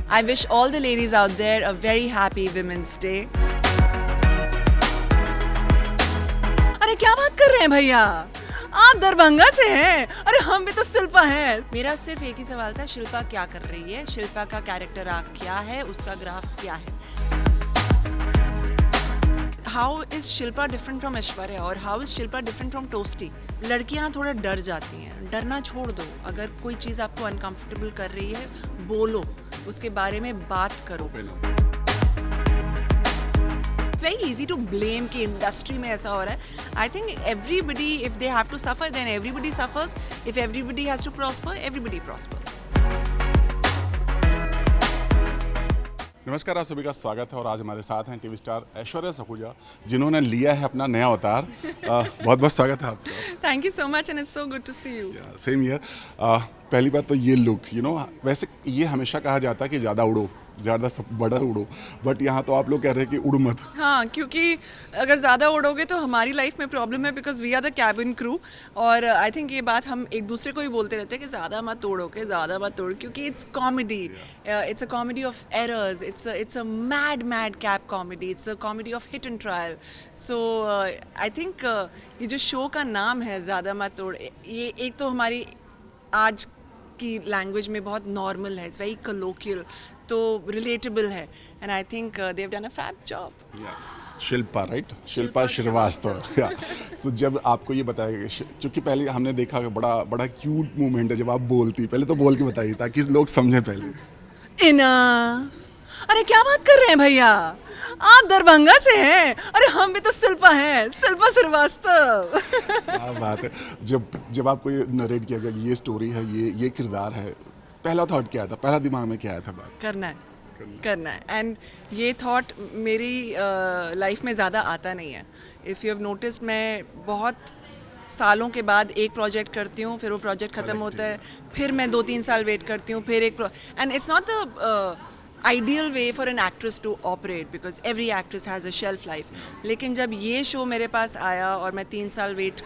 I wish all the ladies out there a very happy Women's Day. अरे क्या बात कर रहे हैं भैया, आप दरभंगा से हैं, अरे हम भी तो शिल्पा हैं। मेरा सिर्फ एक ही सवाल था, शिल्पा क्या कर रही है, शिल्पा का कैरेक्टर आर्क क्या है, उसका ग्राफ क्या है। How is Shilpa different from Aishwarya और how is Shilpa different from टोस्टी। लड़कियां थोड़ा डर जाती हैं, डरना छोड़ दो। अगर कोई चीज़ आपको अनकंफर्टेबल कर रही है, बोलो, उसके बारे में बात करो। It's very easy to blame कि इंडस्ट्री में ऐसा हो रहा है। I think everybody, if they have to suffer, then everybody suffers. If everybody has to prosper, everybody prospers. नमस्कार, आप सभी का स्वागत है और आज हमारे साथ हैं टीवी स्टार ऐश्वर्या सखूजा, जिन्होंने लिया है अपना नया अवतार। बहुत बहुत स्वागत है आपका। Thank you so much and it's so good to see you. Same year. पहली बात तो ये लुक, वैसे ये हमेशा कहा जाता है कि ज़्यादा उड़ो, ज़्यादा बड़ा उड़ो, बट यहाँ तो आप लोग कह रहे हैं कि उड़ मत। हाँ, क्योंकि अगर ज़्यादा उड़ोगे तो हमारी लाइफ में प्रॉब्लम है, because we are the cabin crew. और आई थिंक ये बात हम एक दूसरे को भी बोलते रहते हैं कि ज़्यादा मत उड़ोगे, ज़्यादा मत उड़ो, क्योंकि it's comedy, it's a comedy of errors, it's a mad cab comedy, it's a comedy of hit and trial. So I think ये जो शो का नाम है ज़्यादा मत उड़, ये एक तो हमारी आज की लैंग्वेज में बहुत नॉर्मल है, इट्स वेरी कलोकियल, तो रिलेटेबल है, and I think they have done a fab job. Shilpa, right? Shilpa Srivastava. तो जब आपको ये बताया गया, चूँकि पहले हमने देखा कि बड़ा क्यूट मोमेंट है जब आप बोलती, पहले तो बोल के बताइए ताकि लोग समझें पहले। इनफ। अरे क्या बात कर रहे हैं भैया, आप दरभंगा से हैं, अरे हम भी तो शिल्पा हैं, शिल्पा श्रीवास्तव। क्या बात है। जब आपको ये नरेट किया गया, ये स्टोरी है, ये किरदार है, पहला थॉट क्या था, पहला दिमाग में क्या आया था? बात करना है एंड ये थॉट मेरी लाइफ में ज़्यादा आता नहीं है। इफ़ यू हैव नोटिस्ड, मैं बहुत सालों के बाद एक प्रोजेक्ट करती हूँ, फिर वो प्रोजेक्ट ख़त्म होता है, फिर मैं 2-3 साल वेट करती हूँ, फिर and it's not the ideal way for an actress to operate because every actress has a shelf life. लेकिन जब ये शो मेरे पास आया और मैं 3 साल वेट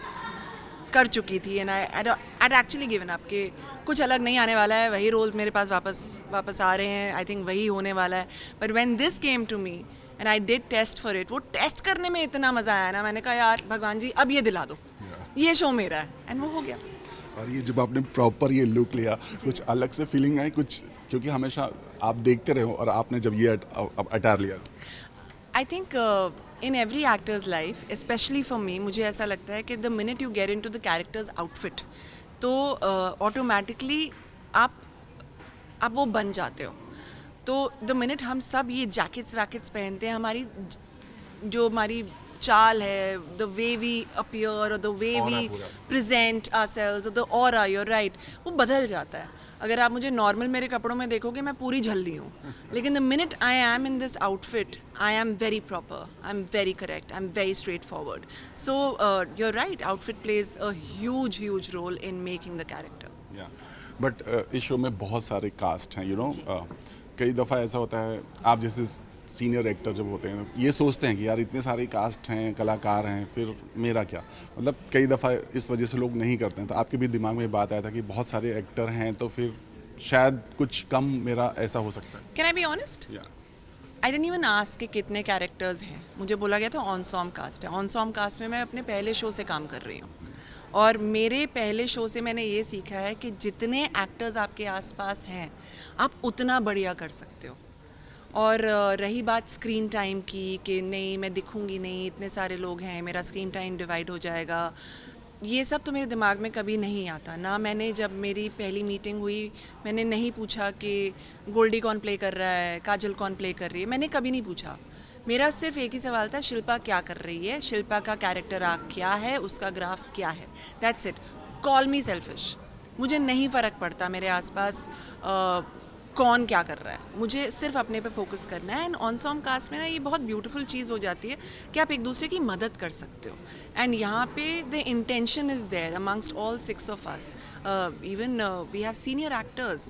कर चुकी थी, and I'd actually given up कि कुछ अलग नहीं आने वाला है, वही रोल्स मेरे पास वापस आ रहे हैं, आई थिंक वही होने वाला है। But when this came to me and I did test for it, वो टेस्ट करने में इतना मज़ा आया ना, मैंने कहा यार भगवान जी अब ये दिला दो, ये शो मेरा है, एंड वो हो गया। और ये जब आपने प्रॉपर ये लुक लिया, कुछ अलग से फीलिंग आई कुछ, क्योंकि हमेशा आप देखते रहे हो और आपने जब ये अटायर लिया? I think in every actor's life, specially for me, मुझे ऐसा लगता है कि the minute you get into the character's outfit, तो ऑटोमेटिकली आप वो बन जाते हो। तो द मिनट हम सब ये जैकेट्स वैकेट्स पहनते हैं, हमारी चाल है, द वे वी अपीयर और the way we present ourselves, the aura, you are right, वो बदल जाता है। अगर आप मुझे नॉर्मल मेरे कपड़ों में देखोगे, मैं पूरी झल्ली हूँ, लेकिन the minute I am in this outfit, I am very proper, I am very correct, I am very straightforward. So you are right, outfit plays a huge role in making the character. But इस show में बहुत सारे cast हैं, कई दफ़ा ऐसा होता है, आप जैसे सीनियर एक्टर जब होते हैं ये सोचते हैं कि यार इतने सारे कास्ट हैं, कलाकार हैं, फिर मेरा क्या, मतलब कई दफ़ा इस वजह से लोग नहीं करते हैं। तो आपके भी दिमाग में बात आया था कि बहुत सारे एक्टर हैं, तो फिर शायद कुछ कम मेरा ऐसा हो सकता है। Can I be honest? I didn't even ask कि कितने कैरेक्टर्स हैं, मुझे बोला गया था ऑनसॉम कास्ट है। ऑनसॉम कास्ट में मैं अपने पहले शो से काम कर रही हूँ, और मेरे पहले शो से मैंने ये सीखा है कि जितने एक्टर्स आपके आसपास हैं, आप उतना बढ़िया कर सकते हो। और रही बात स्क्रीन टाइम की कि नहीं मैं दिखूंगी नहीं, इतने सारे लोग हैं, मेरा स्क्रीन टाइम डिवाइड हो जाएगा, ये सब तो मेरे दिमाग में कभी नहीं आता ना। मैंने जब मेरी पहली मीटिंग हुई, मैंने नहीं पूछा कि गोल्डी कौन प्ले कर रहा है, काजल कौन प्ले कर रही है, मैंने कभी नहीं पूछा। मेरा सिर्फ एक ही सवाल था, शिल्पा क्या कर रही है, शिल्पा का कैरेक्टर आर्क क्या है, उसका ग्राफ क्या है, that's it. Call me selfish, मुझे नहीं फ़र्क पड़ता मेरे आसपास कौन क्या कर रहा है, मुझे सिर्फ अपने पे फोकस करना है। एंड ऑनसॉम कास्ट में ना ये बहुत ब्यूटीफुल चीज़ हो जाती है कि आप एक दूसरे की मदद कर सकते हो, एंड यहाँ पे the intention is there amongst all 6 of us. Even we have senior actors,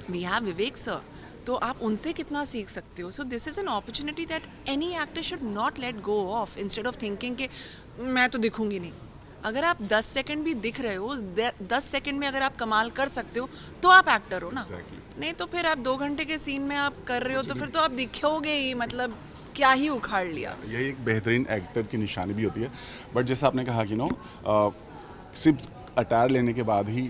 we have Vivek sir, तो आप उनसे कितना सीख सकते हो। So this is an opportunity that any actor should not let go of, instead of thinking कि मैं तो दिखूंगी नहीं। अगर आप 10 सेकंड भी दिख रहे हो, 10 सेकंड में अगर आप कमाल कर सकते हो, तो आप एक्टर हो ना। नहीं तो फिर आप 2 घंटे के सीन में आप कर रहे हो तो फिर तो आप दिखोगे ही, मतलब क्या ही उखाड़ लिया। यही एक बेहतरीन एक्टर की निशानी भी होती है। बट जैसा आपने कहा कि सिर्फ अटायर लेने के बाद ही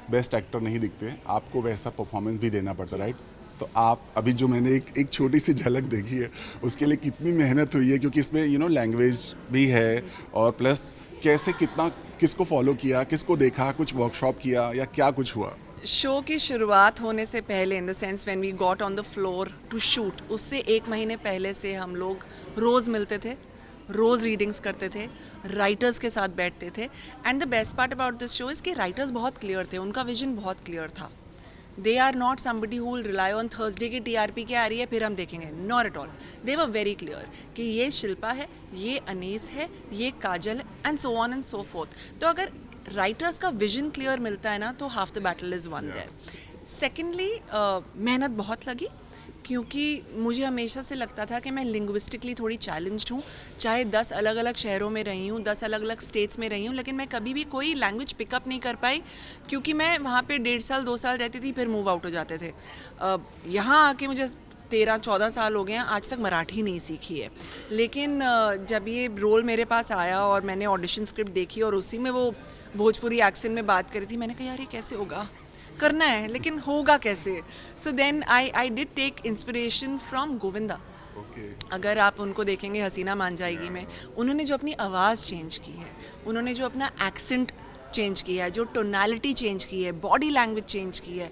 बेस्ट एक्टर नहीं दिखते, आपको वैसा परफॉर्मेंस भी देना पड़ता है, राइट? तो आप अभी जो मैंने एक छोटी सी झलक देखी है उसके लिए कितनी मेहनत हुई है, क्योंकि इसमें लैंग्वेज भी है और प्लस कैसे कितना किसको फॉलो किया, किसको देखा, कुछ वर्कशॉप किया या क्या कुछ हुआ? शो की शुरुआत होने से पहले, in the sense when we got on the floor to shoot, उससे 1 महीने पहले से हम लोग रोज़ मिलते थे, रोज़ रीडिंग्स करते थे, राइटर्स के साथ बैठते थे। And the best part about this show is कि राइटर्स बहुत क्लियर थे, उनका विजन बहुत क्लियर था। They are not somebody who will rely on Thursday की टीआरपी क्या आ रही है फिर हम देखेंगे, not at all. They were very clear कि ये शिल्पा है, ये अनीस है, ये काजल है, and so on and so fourth. तो अगर राइटर्स का विजन क्लियर मिलता है ना तो half the battle is won there. Secondly मेहनत बहुत लगी, क्योंकि मुझे हमेशा से लगता था कि मैं लिंग्विस्टिकली थोड़ी चैलेंज्ड हूँ, चाहे 10 अलग अलग शहरों में रही हूँ, 10 अलग अलग स्टेट्स में रही हूँ, लेकिन मैं कभी भी कोई लैंग्वेज पिकअप नहीं कर पाई, क्योंकि मैं वहाँ पे 1.5 साल 2 साल रहती थी, फिर मूव आउट हो जाते थे। यहाँ आके मुझे 13-14 साल हो गए हैं, आज तक मराठी नहीं सीखी है। लेकिन जब ये रोल मेरे पास आया और मैंने ऑडिशन स्क्रिप्ट देखी और उसी में वो भोजपुरी एक्सेंट में बात करी थी, मैंने कहा यार ये कैसे होगा, करना है लेकिन होगा कैसे। So then I did take inspiration from Govinda. अगर आप उनको देखेंगे हसीना मान जाएगी में, उन्होंने जो अपनी आवाज़ चेंज की है, उन्होंने जो अपना एक्सेंट चेंज किया है, जो टोनैलिटी चेंज की है, बॉडी लैंग्वेज चेंज की है,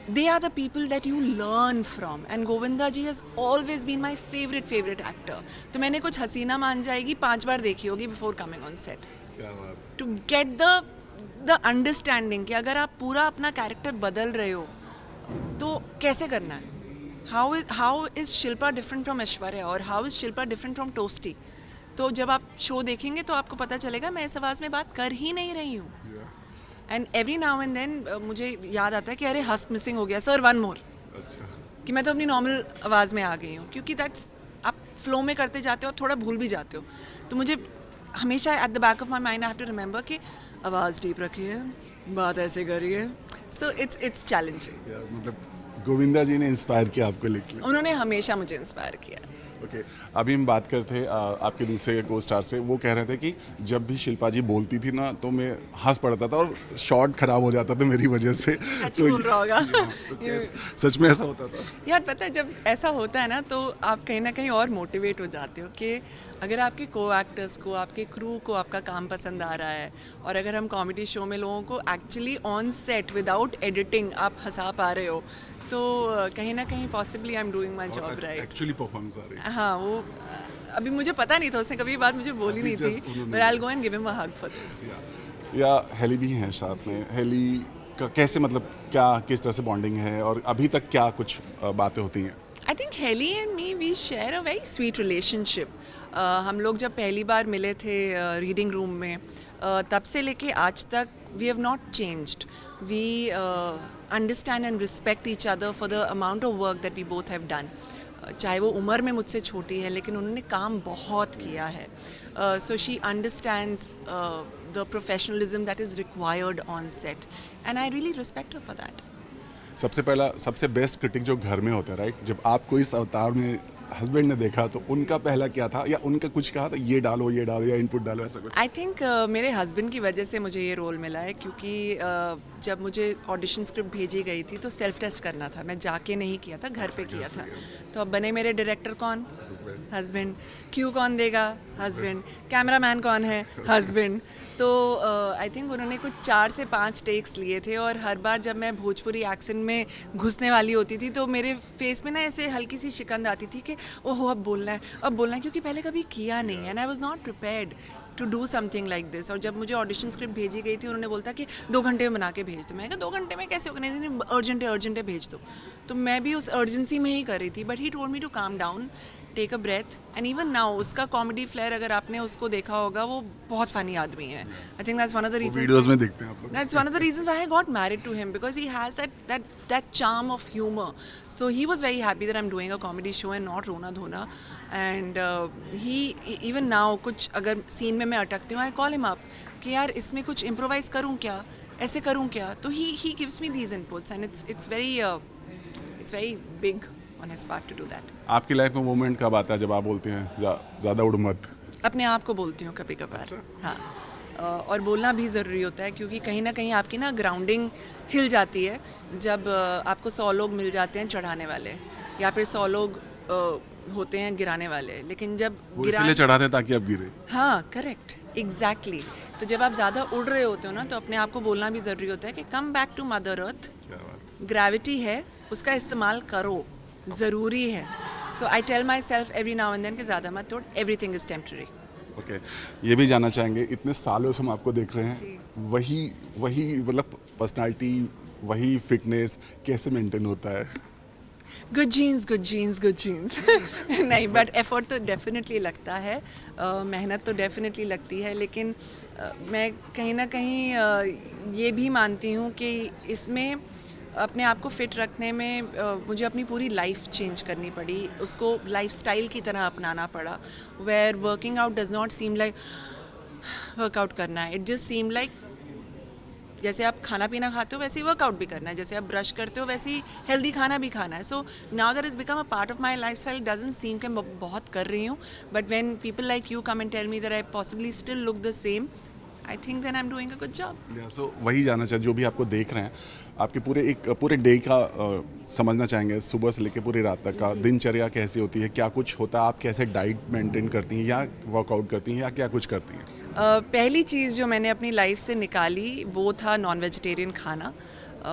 they are the people that you learn from, and Govinda ji has always been my favorite actor. तो मैंने कुछ हसीना मान जाएगी 5 बार देखी होगी before coming on set, to get the understanding कि अगर आप पूरा अपना कैरेक्टर बदल रहे हो तो कैसे करना है। how is Shilpa different from Aishwarya और how is Shilpa different from toasty. तो जब आप शो देखेंगे तो आपको पता चलेगा मैं इस आवाज़ में बात कर ही नहीं रही हूँ। And every now and then मुझे याद आता है कि अरे हस्क मिसिंग हो गया सर, 1 मोर, कि मैं तो अपनी नॉर्मल आवाज़ में आ गई हूँ, क्योंकि दैट्स आप फ्लो में करते जाते हो और थोड़ा भूल भी जाते हो। तो मुझे हमेशा at the back of my mind I have to remember कि आवाज़ डीप रखी है, बात ऐसे करी है। So it's challenging. मतलब गोविंदा जी ने इंस्पायर किया आपको लिखने? उन्होंने हमेशा मुझे इंस्पायर किया। ओके, अभी हम बात करते हैं आपके दूसरे को स्टार से। वो कह रहे थे कि जब भी शिल्पा जी बोलती थी ना तो मैं हंस पड़ता था और शॉट खराब हो जाता था मेरी वजह से। तो बोल रहा होगा। सच में ऐसा होता था? यार पता है जब ऐसा होता है ना तो आप कहीं ना कहीं और मोटिवेट हो जाते हो कि अगर आपके को एक्टर्स को, आपके क्रू को आपका काम पसंद आ रहा है, और अगर हम कॉमेडी शो में लोगों को actually on set without editing आप हंसा पा रहे हो, तो कहीं ना कहीं possibly I am doing my job right. Actually performance आ रही है। हाँ, वो अभी मुझे पता नहीं था, उसने कभी बात मुझे बोली नहीं थी, but I will go and give him a hug for this. या हेली भी हैं साथ में, हेली का कैसे, मतलब क्या किस तरह से बॉन्डिंग है और अभी तक क्या कुछ बातें होती हैं? I think Haley and me we share a very sweet relationship. हम लोग जब पहली बार मिले थे रीडिंग रूम में, तब से लेके आज तक we have not changed. We understand and respect each other for the amount of work that we both have done. चाहे वो उम्र में मुझसे छोटी है लेकिन उन्होंने काम बहुत किया है। So she understands the professionalism that is required on set, and I really respect her for that. सबसे बेस्ट क्रिटिक जो घर में होता है, राइट? जब आपको इस अवतार में हस्बैंड ने देखा तो उनका पहला क्या था, या उनका कुछ कहा था ये डालो या इनपुट डालो, ऐसा कुछ? आई थिंक मेरे हस्बैंड की वजह से मुझे ये रोल मिला है, क्योंकि जब मुझे ऑडिशन स्क्रिप्ट भेजी गई थी तो सेल्फ टेस्ट करना था, मैं जाके नहीं किया था, घर पे किया था। तो अब बने मेरे डायरेक्टर कौन? हस्बैंड। क्यू कौन देगा? हस्बैंड। कैमरामैन कौन है? हस्बैंड। तो आई थिंक उन्होंने कुछ 4 से 5 टेक्स लिए थे, और हर बार जब मैं भोजपुरी एक्सेंट में घुसने वाली होती थी तो मेरे फेस में ना ऐसे हल्की सी शिकंद आती थी कि ओहो अब बोलना है, क्योंकि पहले कभी किया नहीं, and I was not prepared to do something like this. और जब मुझे ऑडिशन स्क्रिप्ट भेजी गई थी उन्होंने बोलता कि 2 घंटे में बना के भेज दो। मैंने कहा 2 घंटे में कैसे होगा? नहीं, अर्जेंट है भेज दो। तो मैं भी उस अर्जेंसी में ही कर रही थी, but he told me to calm down, take a breath, and even now उसका कॉमेडी फ्लेयर अगर आपने उसको देखा होगा, वो बहुत फनी आदमी है। I think that's one of the reasons, videos में देखते हैं आप लोग, that's one of the reasons why I got married to him, because he has that charm of humor. So he was very happy that I'm doing a comedy show and not Rona Dhona. And he even now कुछ अगर scene में मैं अटकती हूँ, I call him up कि यार इसमें कुछ improvise करूँ क्या, ऐसे करूँ क्या, तो he gives me these inputs and it's very big on his part two do that. आपकी लाइफ में मोमेंट कब आता है जब आप बोलते हैं ज़्यादा उड़ मत? अपने आप को बोलती हूँ कभी कभार. हाँ. और बोलना भी ज़रूरी होता है, क्योंकि कहीं ना कहीं आपकी ना ग्राउंडिंग हिल जाती है जब आपको 100 लोग मिल जाते हैं चढ़ाने वाले, या फिर 100 लोग होते हैं गिराने वाले, लेकिन जब वो इसलिए चढ़ाते हैं ताकि आप गिरे। हाँ, करेक्ट, एग्जैक्टली. तो जब आप ज़्यादा उड़ रहे होते हो ना, तो अपने आप को बोलना भी ज़रूरी होता है कि come back to mother earth. क्या बात। ग्रेविटी है, उसका इस्तेमाल करो, ज़रूरी है. So I tell my self every now and then कि ज़्यादा मत तोड़, एवरीथिंग इज़ टेम्पररी. ओके, ये भी जानना चाहेंगे, इतने सालों से हम आपको देख रहे हैं, वही मतलब पर्सनालिटी, वही फिटनेस कैसे मेंटेन होता है? Good genes, good genes, good genes. नहीं, बट एफर्ट तो डेफिनेटली लगता है, मेहनत तो डेफिनेटली लगती है, लेकिन मैं कहीं ना कहीं ये भी मानती हूँ कि इसमें अपने आप को फिट रखने में मुझे अपनी पूरी लाइफ चेंज करनी पड़ी, उसको लाइफस्टाइल की तरह अपनाना पड़ा, where working out does not seem like workout करना है. इट जस्ट सीम लाइक जैसे आप खाना पीना खाते हो वैसे ही वर्कआउट भी करना है, जैसे आप ब्रश करते हो वैसे ही हेल्दी खाना भी खाना है. So now that is become a part of my life style. Doesn't seem कि मैं बहुत कर रही हूँ, but when people like you come and tell me that I possibly still look the same, I think then I am doing a good job. So वही जानना चाहिए, जो भी आपको देख रहे हैं, आपके पूरे डे का समझना चाहेंगे, सुबह से लेकर पूरी रात तक का दिनचर्या कैसी होती है, क्या कुछ होता है, आप कैसे डाइट मेंटेन करती हैं या वर्कआउट करती हैं या क्या कुछ करती हैं? पहली चीज़ जो मैंने अपनी लाइफ से निकाली वो था नॉन वेजिटेरियन खाना.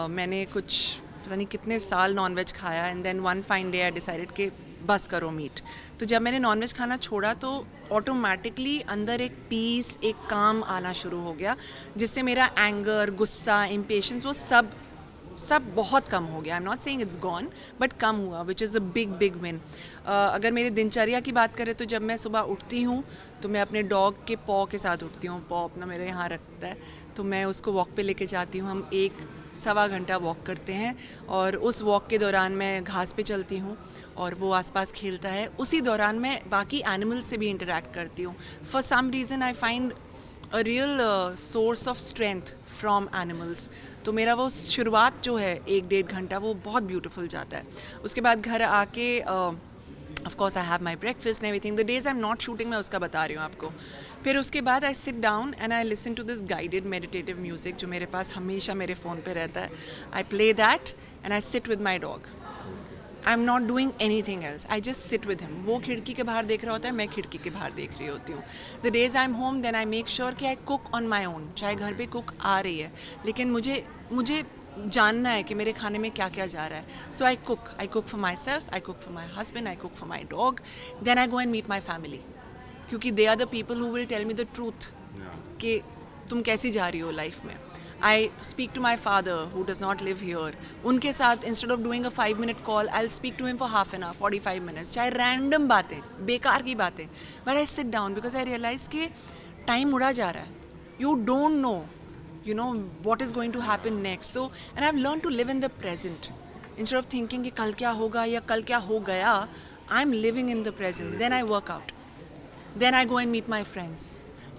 मैंने कुछ पता नहीं कितने साल नॉन वेज खाया, and then one fine day I decided कि बस करो मीट. तो जब मैंने नॉन वेज खाना छोड़ा तो ऑटोमेटिकली अंदर एक पीस, एक काम आना शुरू हो गया, जिससे मेरा एंगर, गुस्सा, इम्पेशंस, वो सब बहुत कम हो गया. I am not saying it's gone, but कम हुआ, which is a big win. अगर मेरी दिनचर्या की बात करें तो जब मैं सुबह उठती हूँ तो मैं अपने डॉग के पॉ के साथ उठती हूँ. पॉ अपना मेरे यहाँ रखता है, तो मैं उसको वॉक पे लेके जाती हूँ. हम 1-1.25 घंटा वॉक करते हैं, और उस वॉक के दौरान मैं घास पे चलती हूँ और वो आसपास खेलता है. उसी दौरान मैं बाकी एनिमल्स से भी इंटरेक्ट करती हूँ. For some reason I find a real source of strength from animals. तो मेरा वो शुरुआत जो है 1-1.5 घंटा, वो बहुत ब्यूटीफुल जाता है. उसके बाद घर आके of course I have my breakfast and everything. The days I am not shooting मैं उसका बता रही हूँ आपको. फिर उसके बाद I sit down and I listen to this guided meditative music जो मेरे पास हमेशा मेरे फ़ोन पे रहता है. I play that and I sit with my dog. I am not doing anything else, I just sit with him. वो खिड़की के बाहर देख रहा होता है, मैं खिड़की के बाहर देख रही होती हूँ. The days I am home then I make sure कि I cook on my own. चाहे घर पे कुक आ रही है, लेकिन मुझे जानना है कि मेरे खाने में क्या क्या जा रहा है. So I cook for my self, I cook for my husband, I cook for my dog. Then I go and meet my family, क्योंकि they are the people who will tell me the truth कि तुम कैसी जा रही हो life में. I speak to my father who does not live here. उनके साथ instead of doing a 5-minute call I will speak to him for half an hour, 45 minutes. चाहे रैंडम बातें, बेकार की बातें, but I sit down because I realise कि time उड़ा जा रहा है. You don't know you know what is going to happen next. So and I've learned to live in the present instead of thinking कि कल क्या होगा या कल क्या हो गया. I'm living in the present. Then I work out, then I go and meet my friends,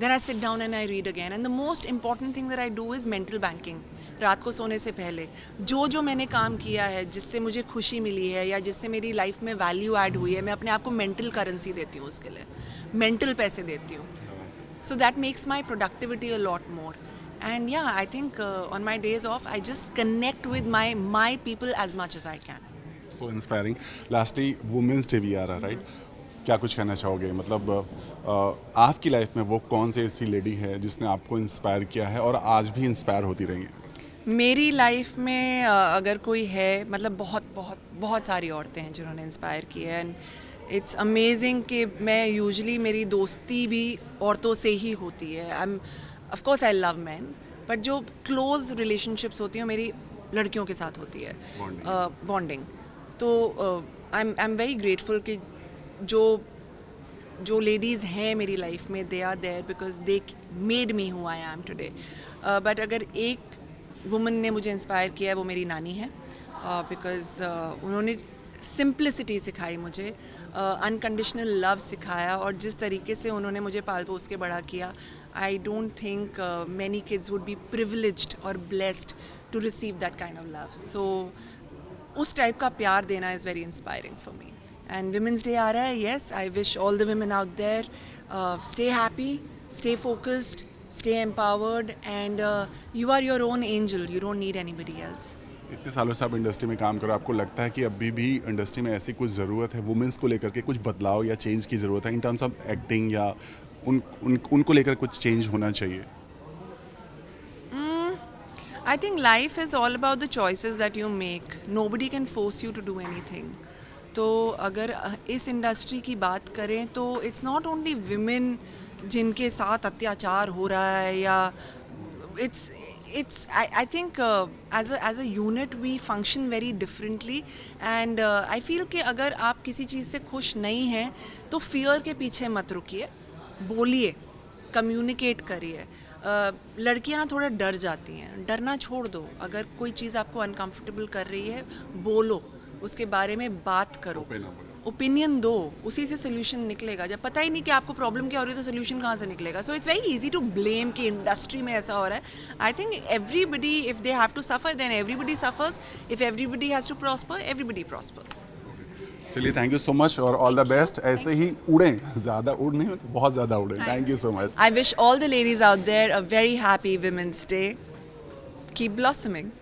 then I sit down and I read again. And the most important thing that I do is mental banking. रात को सोने से पहले जो मैंने काम किया है, जिससे मुझे खुशी मिली है या जिससे मेरी लाइफ में वैल्यू ऐड हुई है, मैं अपने आप को मेंटल करेंसी देती हूँ, उसके लिए मेंटल पैसे देती हूँ. So that makes my productivity a lot more. And yeah, I think on my days off, I just connect with my people as much as I can. So inspiring. Lastly, Women's Day भी आ रहा है, right? क्या कुछ कहना चाहोगे? मतलब आपकी life में वो कौन सी ऐसी लेडी है जिसने आपको इंस्पायर किया है और आज भी इंस्पायर होती रहेंगी? मेरी लाइफ में अगर कोई है, मतलब बहुत सारी औरतें हैं जिन्होंने इंस्पायर किया है. एंड इट्स अमेजिंग कि मैं यूजली मेरी दोस्ती भी औरतों से ही होती है. Of course I love man, but जो क्लोज रिलेशनशिप्स होती हैं मेरी लड़कियों के साथ होती है, बॉन्डिंग. तो आई एम वेरी ग्रेटफुल कि जो लेडीज़ हैं मेरी लाइफ में, they are there because they made me who I am today. But अगर एक वुमन ने मुझे इंस्पायर किया है वो मेरी नानी है, बिकॉज उन्होंने सिंप्लिसिटी सिखाई मुझे. अनकंडीशनल लव सिखाया और जिस तरीके से उन्होंने मुझे पाल पोस के बड़ा किया, I don't think many kids would be privileged और blessed to receive that kind of love. So उस टाइप का प्यार देना is very inspiring for me. And women's day आ रहा है. Yes, I wish all the women out there stay happy, stay focused, stay empowered, and you are your own angel. You don't need anybody else. इतने सालों से आप industry में काम करो, आपको लगता है कि अभी भी इंडस्ट्री में ऐसी कुछ ज़रूरत है, वुमेंस को लेकर के कुछ बदलाव या चेंज की ज़रूरत है इन टर्म्स ऑफ एक्टिंग, या उनको लेकर कुछ चेंज होना चाहिए? I think life is all about the choices that you make. Nobody can force you to do anything. तो अगर इस इंडस्ट्री की बात करें तो इट्स नॉट ओनली विमेन जिनके साथ अत्याचार हो रहा है, या it's I think as a unit we function very differently, and I feel कि अगर आप किसी चीज़ से खुश नहीं हैं तो फियर के पीछे मत रुकिए, बोलिए, कम्युनिकेट करिए. लड़कियां ना थोड़ा डर जाती हैं, डरना छोड़ दो. अगर कोई चीज़ आपको अनकंफर्टेबल कर रही है, बोलो, उसके बारे में बात करो, ओपिनियन दो, उसी से सोल्यूशन निकलेगा. जब पता ही नहीं कि आपको प्रॉब्लम क्या हो रही है तो सोल्यूशन कहाँ से निकलेगा. So it's very easy to blame कि इंडस्ट्री में ऐसा हो रहा है. I think everybody, if they have to suffer then everybody suffers. If everybody has to prosper, everybody prospers. चलिए, थैंक यू सो मच और ऑल द बेस्ट. ऐसे ही उड़ें, ज़्यादा उड़ नहीं होते, बहुत ज़्यादा उड़ें. Thank you so much. I wish all the ladies out there a very happy Women's Day. Keep blossoming.